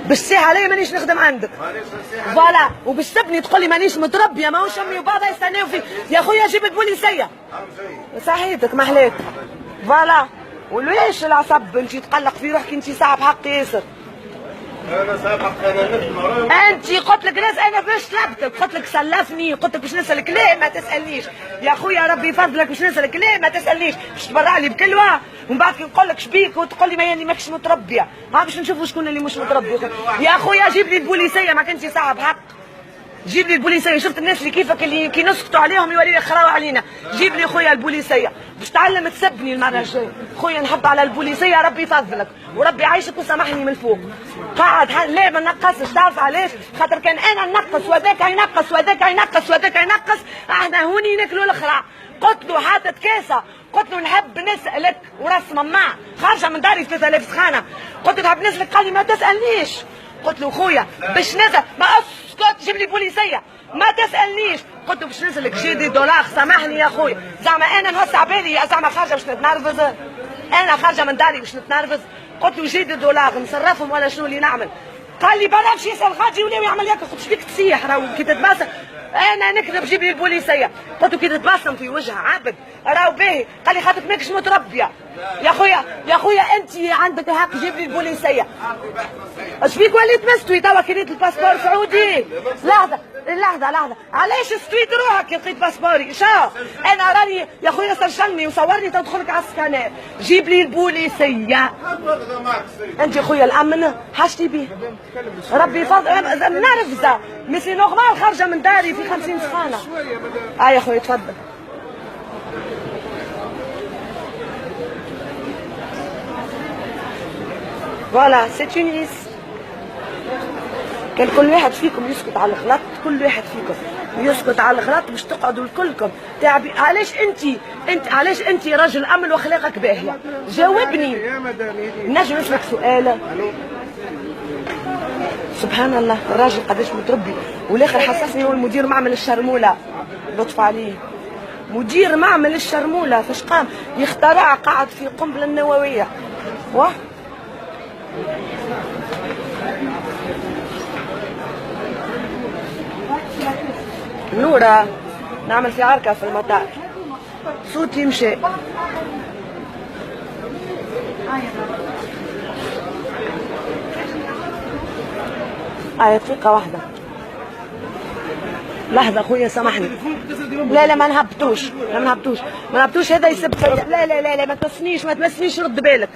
بالساعة عليا مانيش نخدم عندك. فوالا وبالسبني تقول لي مانيش متربيه ماهوش امي وبابا يستناو فيك. يا خويا جيب البوليسيه. صحيتك محلات. فوالا وليش العصب انت تقلق في روحك انت صعب حق ياسر. انا صعب حق انا نخدم. انت قلت لك ناس انا باش طلبتك قلت لك سلفني قلت لك باش نسالك لا ما تسالنيش يا خويا ربي يفضلك باش نسالك لا ما تسالنيش باش تبرع لي بكلوه ومن بعد كي نقول لك شبيك وتقول لي ما يعني ماكش متربيه ها باش نشوفوا شكون اللي مش متربي. يا خويا جيب لي البوليسيه ما كنتي صعب حق. جيب لي البوليسيه شفت الناس اللي كيفك اللي كي نسكتوا عليهم يولي يخراو علينا. جيب لي خويا البوليسيه باش تعلم تسبني المره الجايه. خويا نحب على البوليسيه ربي يفضلك وربي يعيشك وسامحني من الفوق. قاعد لا ما نقصش تعرف علاش؟ خاطر كان انا نقص وذاك ينقص وذاك ينقص وذاك ينقص احنا هوني ناكلوا الاخرى. قلت له حاطط كاسه قلت له نحب نسالك وراس مماع خارجه من داري 3000 سخانه. قلت له نحب نسالك قال لي ما تسالنيش. قلت له خويا باش نزل ما اسكت جيب لي بوليسيه ما تسالنيش. قلت له باش نسالك جيدي دولار سامحني يا خويا زعما انا نوسع بالي زعما خارجه باش نتنرفز انا خارجه من داري باش نتنرفز. قلت له جيدي دولار نصرفهم ولا شنو اللي نعمل؟ قال لي بلا باش يسال غادي ولا يعمل ياك. قلت شبيك تسيح راهو كي تتباسم انا نكذب جيب لي البوليسيه. قلت له كي تتباسم في وجهها عبد راهو باهي. قال لي خاطرك ماكش متربيه يا خويا انت عندك الحق جيب لي البوليسيه. اش بيك وليت مستوي توا كي ريت الباسبور سعودي؟ لحظه علاش استويت روحك كي لقيت باسبوري؟ شا انا راني يا خويا سرشني وصورني تدخلك على السكانات. جيب لي البوليسيه. انت يا خويا الامن حاجتي بيه ربي يفضل نرفزه ميسي نورمال خارجه من داري في 50 سخانه. يا خويا تفضل. فوالا سي اون ليست. كان كل واحد فيكم يسكت على الغلط كل واحد فيكم يسكت على الغلط باش تقعدوا الكلكم تعبي. علاش انت راجل امن واخلاقك باهيه؟ جاوبني. نجم نسالك سؤال؟ سبحان الله الراجل قداش متربي والاخر حسسني هو المدير معمل الشرموله. لطف عليه مدير معمل الشرموله فاش قام يخترع قاعد في قنبله النوويه. واه نورة نعمل في عركة في المطار صوتي مشى. دقيقة واحدة لحظة خويا سامحني. لا ما نهبطوش هذا يسب فيا. لا ما تمسنيش رد بالك.